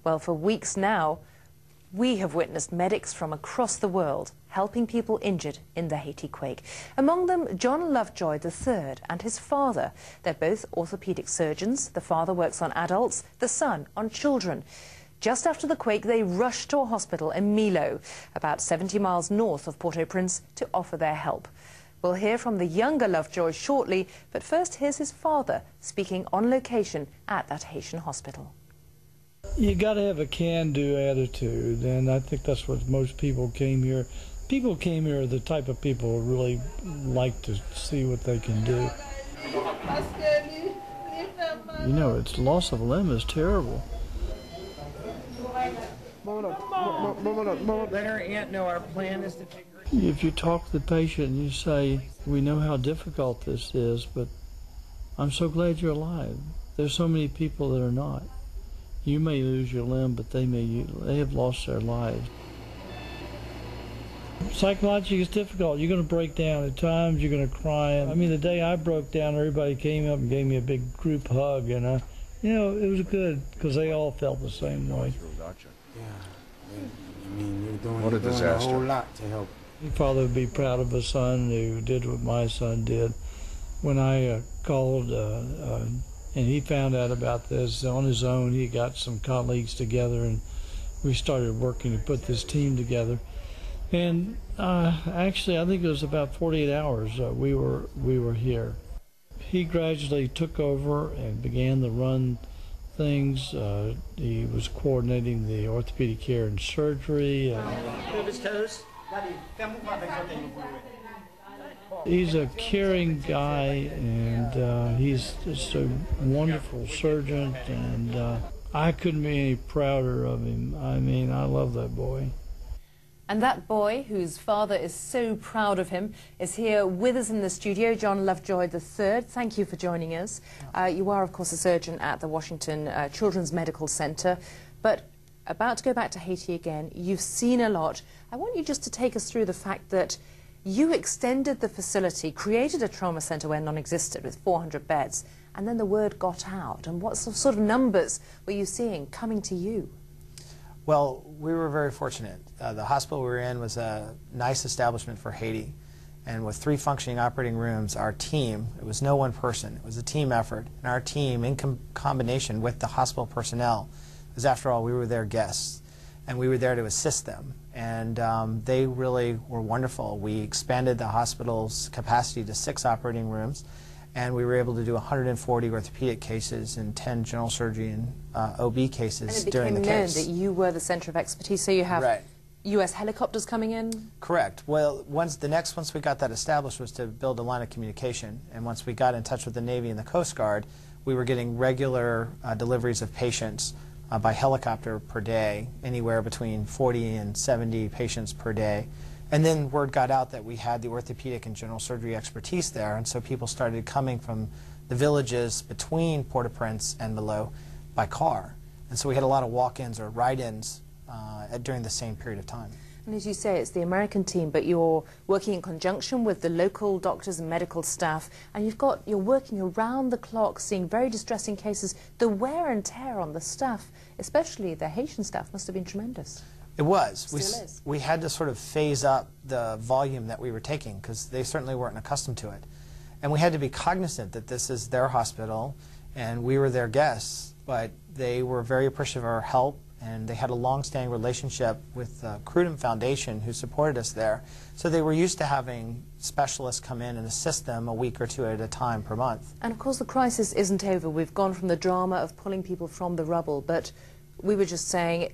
Well, for weeks now, we have witnessed medics from across the world helping people injured in the Haiti quake. Among them, John Lovejoy III and his father. They're both orthopedic surgeons. The father works on adults, the son on children. Just after the quake, they rushed to a hospital in Milo, about 70 miles north of Port-au-Prince, to offer their help. We'll hear from the younger Lovejoy shortly, but first here's his father speaking on location at that Haitian hospital. You got to have a can-do attitude, and I think that's what most people came here. People came here are the type of people who really like to see what they can do. You know, it's loss of limb is terrible. Let our aunt know our plan is to take her. If you talk to the patient and you say, we know how difficult this is, but I'm so glad you're alive. There's so many people that are not. You may lose your limb, but they have lost their lives. Psychologically, it's difficult. You're going to break down at times. You're going to cry. I mean, the day I broke down, everybody came up and gave me a big group hug, and you know, it was good because they all felt the same way. Yeah, I mean, you're doing a whole lot to help. My father would be proud of a son who did what my son did. When I called and he found out about this on his own, he got some colleagues together and we started working to put this team together. And actually, I think it was about 48 hours we were here. He gradually took over and began to run things. He was coordinating the orthopedic care and surgery. Move his toes. He's a caring guy, and he's just a wonderful surgeon, and I couldn't be any prouder of him. I mean, I love that boy. And that boy, whose father is so proud of him, is here with us in the studio, John Lovejoy III. Thank you for joining us. You are, of course, a surgeon at the Washington Children's Medical Center, but about to go back to Haiti again. You've seen a lot. I want you just to take us through the fact that you extended the facility, created a trauma center where none existed with 400 beds, and then the word got out. And what sort of numbers were you seeing coming to you? Well, we were very fortunate. The hospital we were in was a nice establishment for Haiti. And with 3 functioning operating rooms, our team, it was no one person, it was a team effort. And our team, in combination with the hospital personnel, because after all, we were their guests. And we were there to assist them. And they really were wonderful. We expanded the hospital's capacity to 6 operating rooms. And we were able to do 140 orthopedic cases and 10 general surgery and OB cases during the case. And it became known that you were the center of expertise, so you have U.S. helicopters coming in? Correct. Well, once we got that established was to build a line of communication. And once we got in touch with the Navy and the Coast Guard, we were getting regular deliveries of patients by helicopter per day, anywhere between 40 and 70 patients per day. And then word got out that we had the orthopedic and general surgery expertise there, and so people started coming from the villages between Port-au-Prince and Milo by car. And so we had a lot of walk-ins or ride-ins during the same period of time. And as you say, it's the American team, but you're working in conjunction with the local doctors and medical staff, and you're working around the clock, seeing very distressing cases. The wear and tear on the staff, especially the Haitian staff, must have been tremendous. It was. Still is. We had to sort of phase up the volume that we were taking because they certainly weren't accustomed to it. And we had to be cognizant that this is their hospital and we were their guests, but they were very appreciative of our help, and they had a long-standing relationship with the Frud Foundation who supported us there. So they were used to having specialists come in and assist them a week or 2 at a time per month. And of course the crisis isn't over. We've gone from the drama of pulling people from the rubble, but we were just saying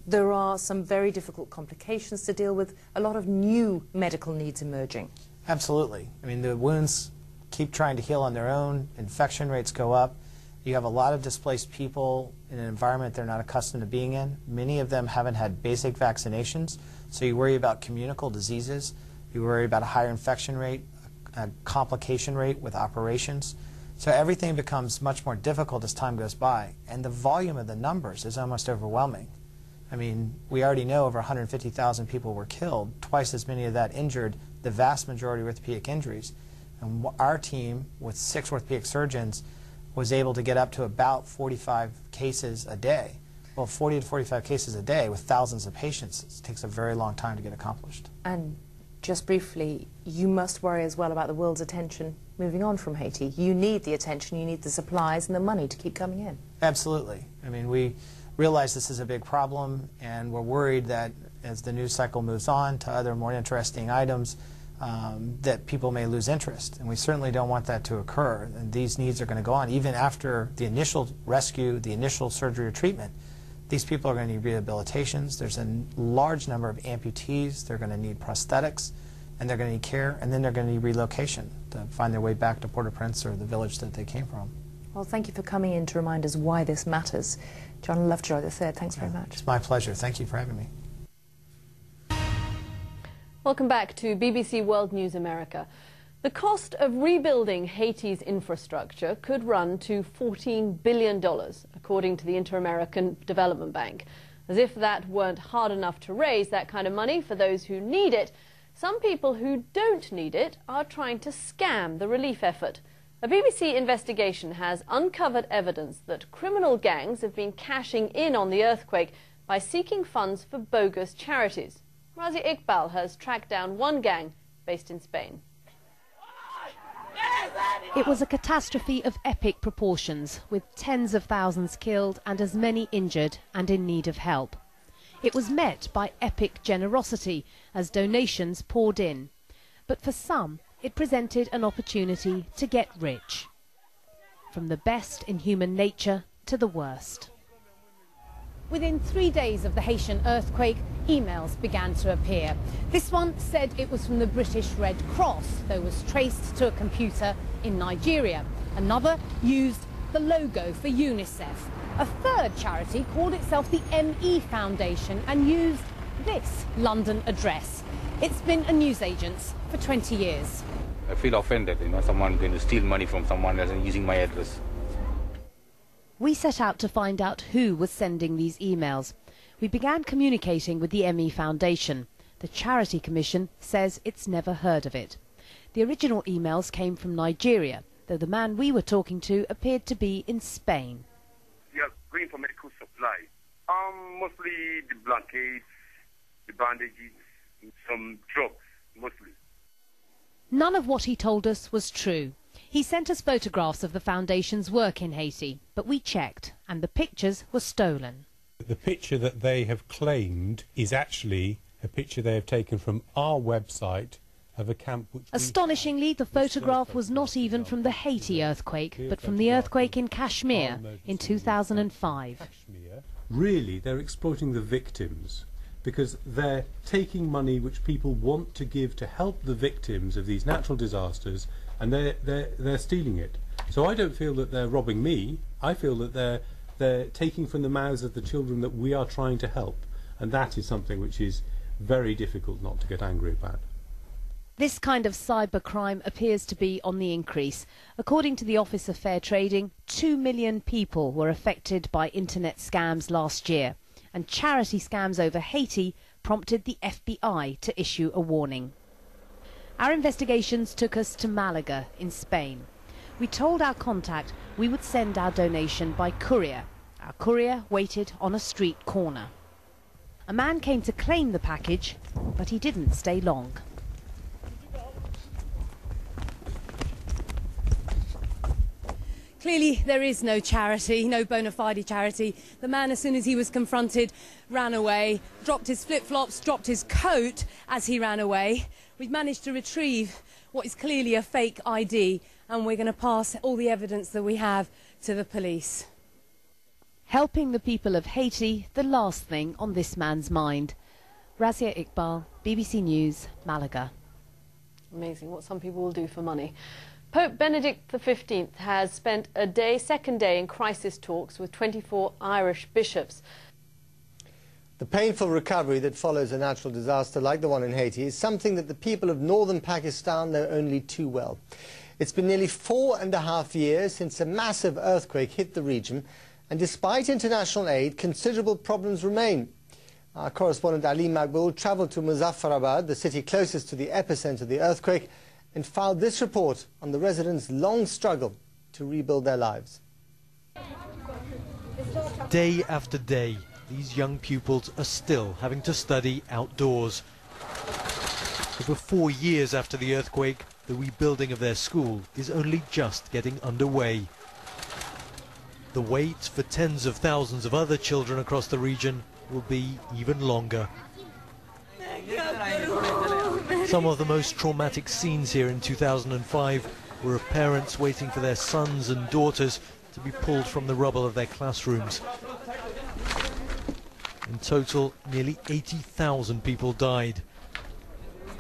there are some very difficult complications to deal with, a lot of new medical needs emerging. Absolutely. I mean, the wounds keep trying to heal on their own, infection rates go up, you have a lot of displaced people in an environment they're not accustomed to being in. Many of them haven't had basic vaccinations, so you worry about communicable diseases, you worry about a higher infection rate, a complication rate with operations. So everything becomes much more difficult as time goes by, and the volume of the numbers is almost overwhelming. I mean, we already know over 150,000 people were killed, twice as many of that injured, the vast majority orthopedic injuries. And our team, with 6 orthopedic surgeons, was able to get up to about 45 cases a day. Well, 40 to 45 cases a day with thousands of patients, it takes a very long time to get accomplished. And just briefly, you must worry as well about the world's attention moving on from Haiti. You need the attention, you need the supplies and the money to keep coming in. Absolutely. I mean, we realize this is a big problem, and we're worried that as the news cycle moves on to other more interesting items, that people may lose interest. And we certainly don't want that to occur. And these needs are going to go on. Even after the initial rescue, the initial surgery or treatment, these people are going to need rehabilitations. There's a large number of amputees. They're going to need prosthetics, and they're going to need care, and then they're going to need relocation to find their way back to Port-au-Prince or the village that they came from. Well, thank you for coming in to remind us why this matters. John Lovejoy III, thanks very much. It's my pleasure. Thank you for having me. Welcome back to BBC World News America. The cost of rebuilding Haiti's infrastructure could run to $14 billion, according to the Inter-American Development Bank. As if that weren't hard enough to raise that kind of money for those who need it, some people who don't need it are trying to scam the relief effort. A BBC investigation has uncovered evidence that criminal gangs have been cashing in on the earthquake by seeking funds for bogus charities. Razi Iqbal has tracked down one gang based in Spain. It was a catastrophe of epic proportions, with tens of thousands killed and as many injured and in need of help. It was met by epic generosity as donations poured in. But for some, it presented an opportunity to get rich. From the best in human nature to the worst. Within 3 days of the Haitian earthquake, emails began to appear. This one said it was from the British Red Cross, though was traced to a computer in Nigeria. Another used the logo for UNICEF. A third charity called itself the ME Foundation and used this London address. It's been a newsagent's for 20 years. I feel offended, someone going to steal money from someone else and using my address. We set out to find out who was sending these emails. We began communicating with the ME Foundation. The Charity Commission says it's never heard of it. The original emails came from Nigeria, though the man we were talking to appeared to be in Spain. We are going for medical supplies. Mostly the blankets, the bandages, some drugs, mostly. None of what he told us was true. He sent us photographs of the Foundation's work in Haiti, but we checked, and the pictures were stolen. The picture that they have claimed is actually a picture they have taken from our website of a camp which... Astonishingly, the photograph was not even from the Haiti earthquake, but from the earthquake in Kashmir in 2005. Really, they're exploiting the victims, because they're taking money which people want to give to help the victims of these natural disasters, and they're stealing it. So I don't feel that they're robbing me. I feel that they're taking from the mouths of the children that we are trying to help, and that is something which is very difficult not to get angry about. This kind of cybercrime appears to be on the increase. According to the Office of Fair Trading, 2 million people were affected by internet scams last year, and charity scams over Haiti prompted the FBI to issue a warning. Our investigations took us to Malaga in Spain. We told our contact we would send our donation by courier. Our courier waited on a street corner. A man came to claim the package, but he didn't stay long. Clearly there is no charity, no bona fide charity. The man, as soon as he was confronted, ran away, dropped his flip-flops, dropped his coat as he ran away. We've managed to retrieve what is clearly a fake ID, and we're going to pass all the evidence that we have to the police. Helping the people of Haiti, the last thing on this man's mind. Razia Iqbal, BBC News, Malaga. Amazing what some people will do for money. Pope Benedict XV has spent a second day in crisis talks with 24 Irish bishops. The painful recovery that follows a natural disaster like the one in Haiti is something that the people of northern Pakistan know only too well. It's been nearly 4.5 years since a massive earthquake hit the region, and despite international aid, considerable problems remain. Our correspondent Ali Maqbool travelled to Muzaffarabad, the city closest to the epicenter of the earthquake, and filed this report on the residents' long struggle to rebuild their lives. day after day, these young pupils are still having to study outdoors. Over 4 years after the earthquake, the rebuilding of their school is only just getting underway. The wait for tens of thousands of other children across the region will be even longer. Some of the most traumatic scenes here in 2005 were of parents waiting for their sons and daughters to be pulled from the rubble of their classrooms. In total, nearly 80,000 people died.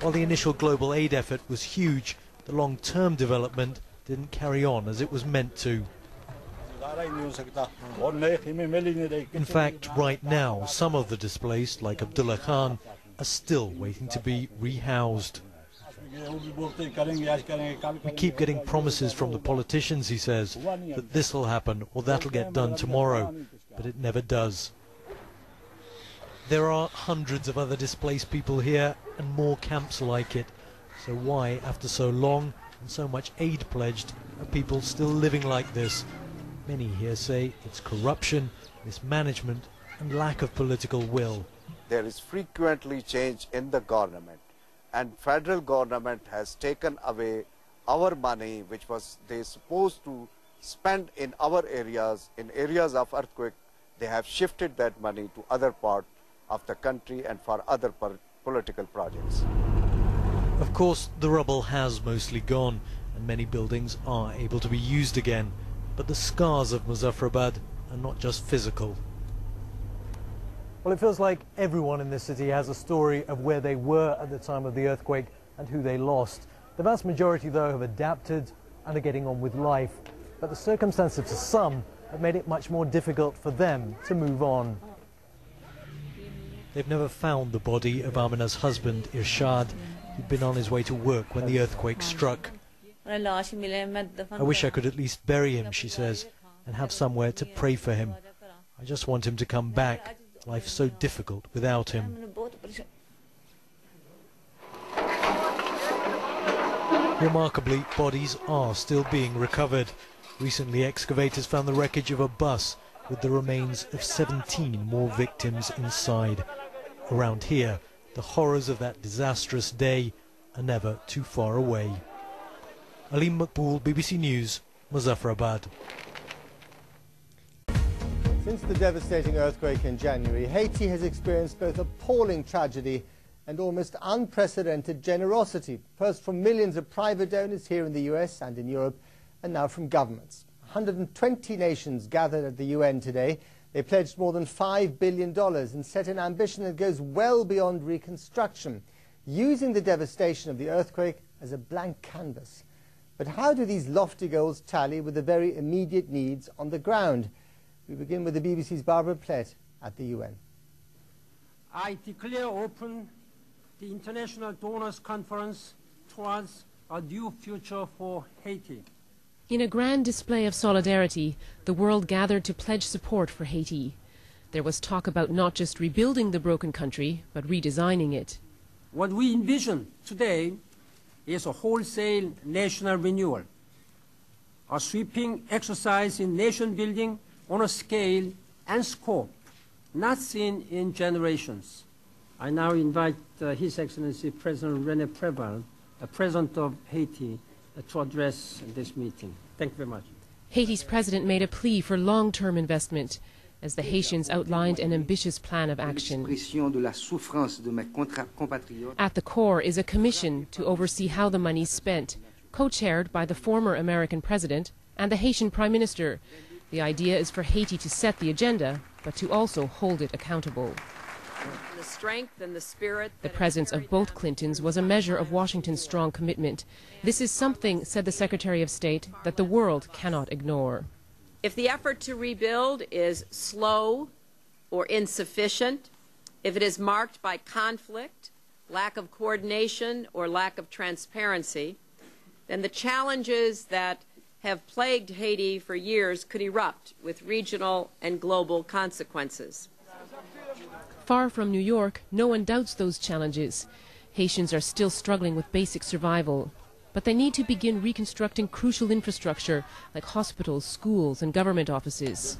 While the initial global aid effort was huge, the long-term development didn't carry on as it was meant to. In fact, right now, some of the displaced, like Abdullah Khan, are still waiting to be rehoused. We keep getting promises from the politicians, he says, that this will happen or that'll get done tomorrow, but it never does. There are hundreds of other displaced people here and more camps like it. So why, after so long and so much aid pledged, are people still living like this? Many here say it's corruption, mismanagement and lack of political will. There is frequently change in the government, and federal government has taken away our money which was they supposed to spend in our areas, in areas of earthquake. They have shifted that money to other parts of the country and for other political projects. Of course, the rubble has mostly gone and many buildings are able to be used again, but the scars of Muzaffarabad are not just physical. Well, it feels like everyone in this city has a story of where they were at the time of the earthquake and who they lost. The vast majority, though, have adapted and are getting on with life. But the circumstances for some have made it much more difficult for them to move on. They've never found the body of Amina's husband, Irshad, who'd been on his way to work when the earthquake struck. I wish I could at least bury him, she says, and have somewhere to pray for him. I just want him to come back. Life's so difficult without him. Remarkably, bodies are still being recovered. Recently, excavators found the wreckage of a bus with the remains of 17 more victims inside. Around here, the horrors of that disastrous day are never too far away. Aleem Makboul, BBC News, Muzaffarabad. Since the devastating earthquake in January, Haiti has experienced both appalling tragedy and almost unprecedented generosity, first from millions of private donors here in the US and in Europe, and now from governments. 120 nations gathered at the UN today. They pledged more than $5 billion and set an ambition that goes well beyond reconstruction, using the devastation of the earthquake as a blank canvas. But how do these lofty goals tally with the very immediate needs on the ground? We begin with the BBC's Barbara Plett at the UN. I declare open the International Donors Conference towards a new future for Haiti. In a grand display of solidarity, the world gathered to pledge support for Haiti. There was talk about not just rebuilding the broken country, but redesigning it. What we envision today is a wholesale national renewal, a sweeping exercise in nation building on a scale and scope not seen in generations. I now invite His Excellency President René Préval, President of Haiti, to address this meeting. Thank you very much. Haiti's president made a plea for long-term investment as the Haitians outlined an ambitious plan of action. At the core is a commission to oversee how the money is spent, co-chaired by the former American president and the Haitian prime minister. The idea is for Haiti to set the agenda, but to also hold it accountable. The strength and the spirit. The presence of both Clintons was a measure of Washington's strong commitment. This is something, said the Secretary of State, that the world cannot ignore. If the effort to rebuild is slow or insufficient, if it is marked by conflict, lack of coordination, or lack of transparency, then the challenges that have plagued Haiti for years could erupt with regional and global consequences. Far from New York, no one doubts those challenges. Haitians are still struggling with basic survival, but they need to begin reconstructing crucial infrastructure like hospitals, schools, and government offices.